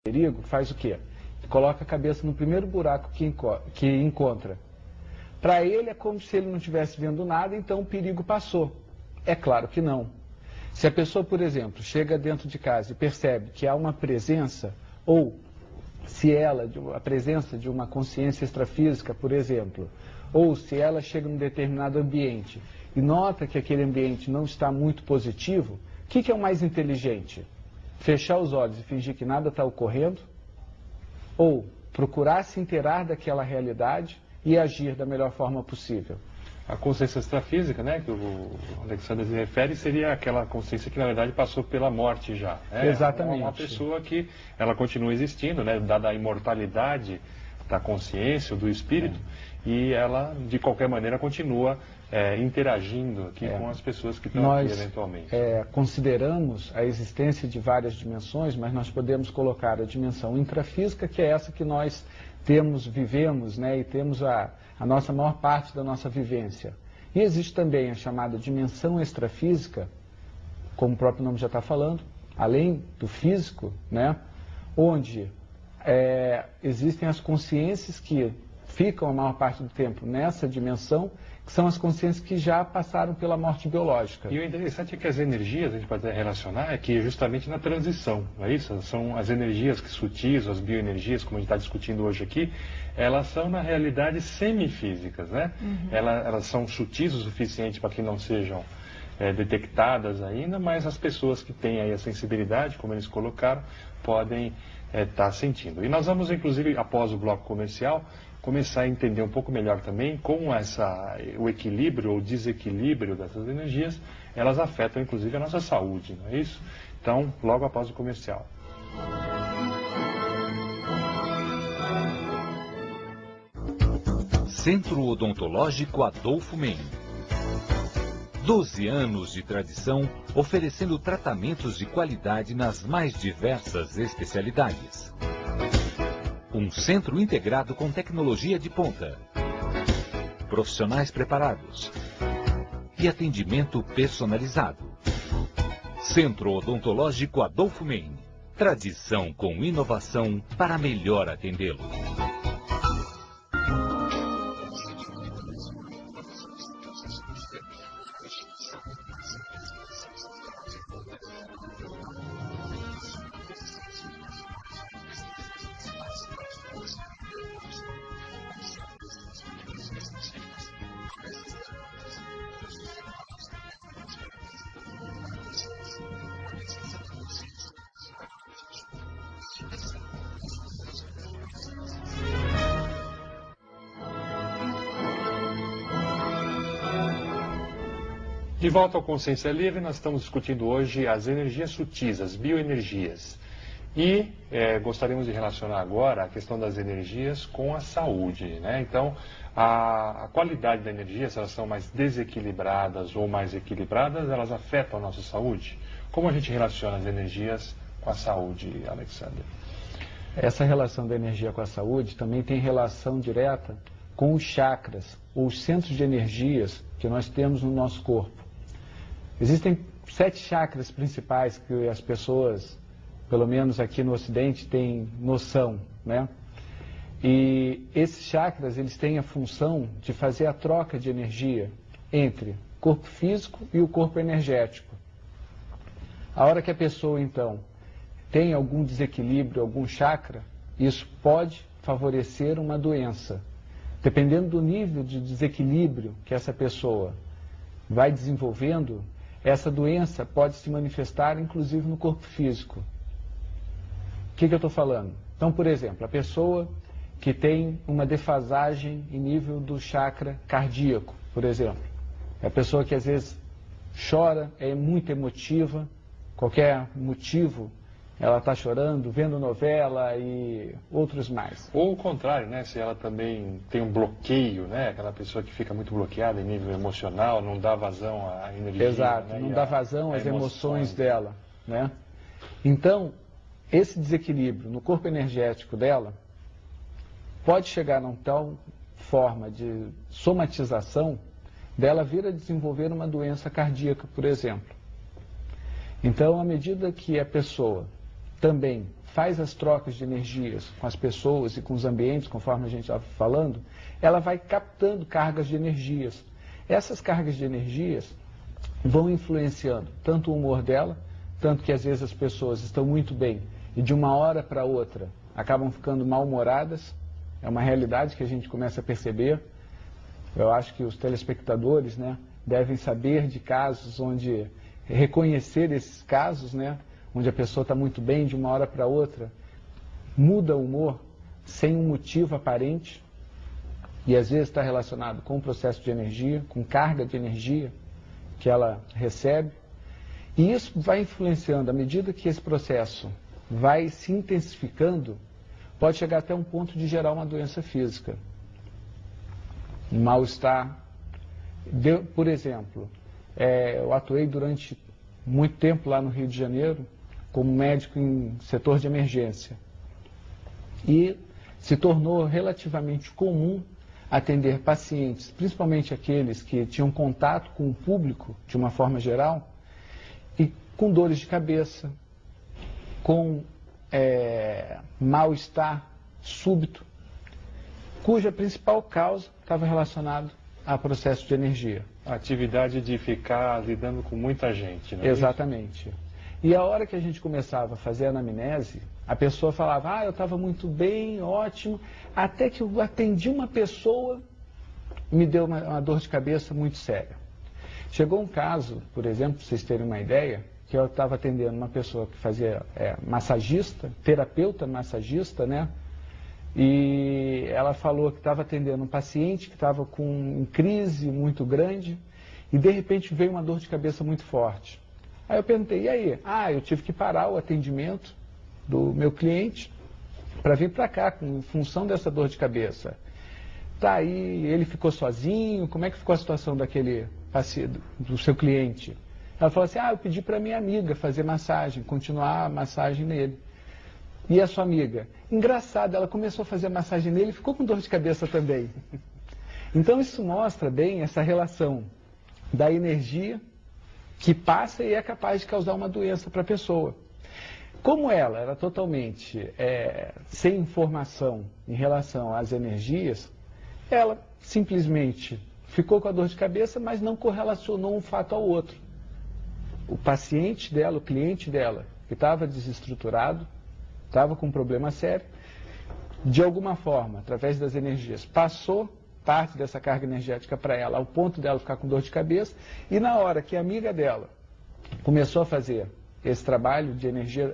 perigo, faz o quê? Coloca a cabeça no primeiro buraco que encontra. Para ele é como se ele não estivesse vendo nada, então o perigo passou. É claro que não. Se a pessoa, por exemplo, chega dentro de casa e percebe que há uma presença, ou se a presença de uma consciência extrafísica, por exemplo, ou se ela chega num determinado ambiente e nota que aquele ambiente não está muito positivo, o que é o mais inteligente? Fechar os olhos e fingir que nada está ocorrendo? Ou procurar se inteirar daquela realidade e agir da melhor forma possível? A consciência extrafísica, né, que o Alexandre se refere, seria aquela consciência que, na verdade, passou pela morte já. Né? Exatamente. Uma pessoa que ela continua existindo, né, dada a imortalidade da consciência, do espírito, e ela, de qualquer maneira, continua interagindo aqui com as pessoas que estão aqui, eventualmente. Nós consideramos a existência de várias dimensões, mas nós podemos colocar a dimensão intrafísica, que é essa que nós vivemos, né, e temos a nossa maior parte da nossa vivência. E existe também a chamada dimensão extrafísica, como o próprio nome já está falando, além do físico, né, onde existem as consciências que ficam a maior parte do tempo nessa dimensão, que são as consciências que já passaram pela morte biológica. E o interessante é que as energias, a gente pode relacionar, é que justamente na transição, não é isso? São as energias que sutis, as bioenergias, como a gente está discutindo hoje aqui, elas são na realidade semifísicas, né? Elas são sutis o suficiente para que não sejam detectadas ainda, mas as pessoas que têm aí a sensibilidade, como eles colocaram, podem estar sentindo. E nós vamos, inclusive, após o bloco comercial, começar a entender um pouco melhor também como o equilíbrio ou desequilíbrio dessas energias, elas afetam inclusive a nossa saúde, não é isso? Então, logo após o comercial. Centro Odontológico Adolfo Mendes. 12 anos de tradição, oferecendo tratamentos de qualidade nas mais diversas especialidades. Um centro integrado com tecnologia de ponta, profissionais preparados e atendimento personalizado. Centro Odontológico Adolfo Mendes. Tradição com inovação para melhor atendê-lo. De volta ao Consciência Livre, nós estamos discutindo hoje as energias sutis, as bioenergias. E gostaríamos de relacionar agora a questão das energias com a saúde, né? Então, a qualidade da energia, se elas são mais desequilibradas ou mais equilibradas, elas afetam a nossa saúde? Como a gente relaciona as energias com a saúde, Alexandre? Essa relação da energia com a saúde também tem relação direta com os chakras, ou os centros de energias que nós temos no nosso corpo. Existem 7 chakras principais que as pessoas, pelo menos aqui no Ocidente, têm noção, né? E esses chakras, eles têm a função de fazer a troca de energia entre o corpo físico e o corpo energético. A hora que a pessoa, então, tem algum desequilíbrio, algum chakra, isso pode favorecer uma doença. Dependendo do nível de desequilíbrio que essa pessoa vai desenvolvendo, essa doença pode se manifestar, inclusive, no corpo físico. O que eu estou falando? Então, por exemplo, a pessoa que tem uma defasagem em nível do chakra cardíaco, por exemplo. É a pessoa que, às vezes, chora, é muito emotiva, qualquer motivo, ela está chorando, vendo novela e outros mais. Ou o contrário, né? Se ela também tem um bloqueio, né? Aquela pessoa que fica muito bloqueada em nível emocional, não dá vazão à energia. Exato, né? Não dá vazão às emoções dela, né? Então, esse desequilíbrio no corpo energético dela pode chegar a tal forma de somatização dela vir a desenvolver uma doença cardíaca, por exemplo. Então, à medida que a pessoa também faz as trocas de energias com as pessoas e com os ambientes, conforme a gente estava falando, ela vai captando cargas de energias. Essas cargas de energias vão influenciando tanto o humor dela, tanto que às vezes as pessoas estão muito bem e de uma hora para outra acabam ficando mal-humoradas. É uma realidade que a gente começa a perceber. Eu acho que os telespectadores, né, devem saber de casos onde, reconhecer esses casos, né, onde a pessoa está muito bem, de uma hora para outra, muda o humor sem um motivo aparente e às vezes está relacionado com o processo de energia, com carga de energia que ela recebe. E isso vai influenciando, à medida que esse processo vai se intensificando, pode chegar até um ponto de gerar uma doença física. Um mal-estar. Por exemplo, eu atuei durante muito tempo lá no Rio de Janeiro como médico em setor de emergência. E se tornou relativamente comum atender pacientes, principalmente aqueles que tinham contato com o público, de uma forma geral, e com dores de cabeça, com mal-estar súbito, cuja principal causa estava relacionada a processo de energia. A atividade de ficar lidando com muita gente, não é? Exatamente. E a hora que a gente começava a fazer a anamnese, a pessoa falava, eu estava muito bem, ótimo, até que eu atendi uma pessoa, me deu uma dor de cabeça muito séria. Chegou um caso, por exemplo, para vocês terem uma ideia, que eu estava atendendo uma pessoa que fazia massagista, terapeuta massagista, né? E ela falou que estava atendendo um paciente que estava com crise muito grande e de repente veio uma dor de cabeça muito forte. Aí eu perguntei, e aí? Eu tive que parar o atendimento do meu cliente para vir para cá com função dessa dor de cabeça. Tá, aí ele ficou sozinho, como é que ficou a situação daquele paciente, do seu cliente? Ela falou assim, eu pedi para minha amiga fazer massagem, continuar a massagem nele. E a sua amiga? Engraçado, ela começou a fazer massagem nele e ficou com dor de cabeça também. Então isso mostra bem essa relação da energia que passa e é capaz de causar uma doença para a pessoa. Como ela era totalmente sem informação em relação às energias, ela simplesmente ficou com a dor de cabeça, mas não correlacionou um fato ao outro. O paciente dela, o cliente dela, que estava desestruturado, estava com um problema sério, de alguma forma, através das energias, passou parte dessa carga energética para ela, ao ponto dela ficar com dor de cabeça, e na hora que a amiga dela começou a fazer esse trabalho de energia,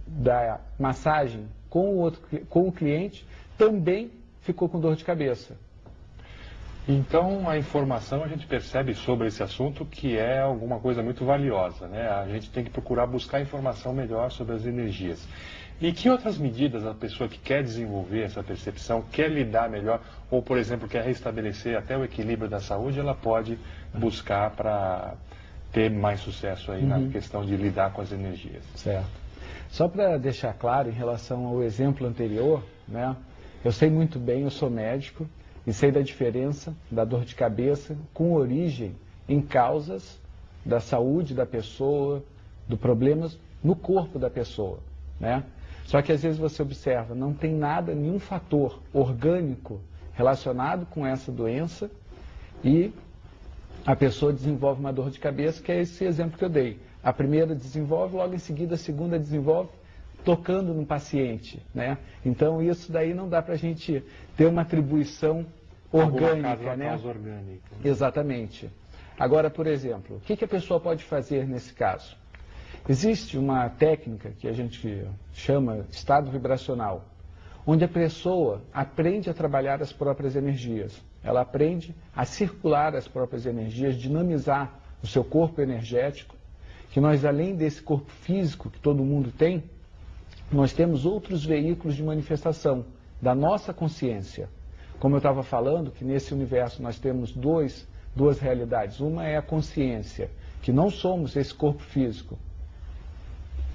da massagem com o cliente, também ficou com dor de cabeça. Então, a informação a gente percebe sobre esse assunto que é alguma coisa muito valiosa, né? A gente tem que procurar buscar informação melhor sobre as energias. E que outras medidas a pessoa que quer desenvolver essa percepção, quer lidar melhor, ou, por exemplo, quer restabelecer até o equilíbrio da saúde, ela pode buscar para ter mais sucesso aí na questão de lidar com as energias? Certo. Só para deixar claro, em relação ao exemplo anterior, né? Eu sei muito bem, eu sou médico, e sei da diferença da dor de cabeça com origem em causas da saúde da pessoa, do problemas no corpo da pessoa, né? Só que às vezes você observa, não tem nada, nenhum fator orgânico relacionado com essa doença e a pessoa desenvolve uma dor de cabeça, que é esse exemplo que eu dei. A primeira desenvolve, logo em seguida a segunda desenvolve, tocando no paciente, né? Então isso daí não dá para a gente ter uma atribuição orgânica, né? Causa orgânica. Exatamente. Agora, por exemplo, o que a pessoa pode fazer nesse caso? Existe uma técnica que a gente chama estado vibracional, onde a pessoa aprende a trabalhar as próprias energias. Ela aprende a circular as próprias energias, dinamizar o seu corpo energético, que nós, além desse corpo físico que todo mundo tem, nós temos outros veículos de manifestação da nossa consciência. Como eu estava falando, que nesse universo nós temos duas realidades. Uma é a consciência, que não somos esse corpo físico.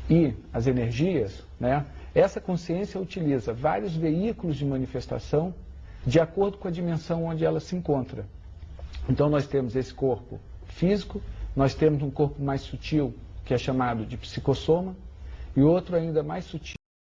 E as energias, né? Essa consciência utiliza vários veículos de manifestação de acordo com a dimensão onde ela se encontra. Então nós temos esse corpo físico, nós temos um corpo mais sutil, que é chamado de psicossoma, e outro ainda mais sutil.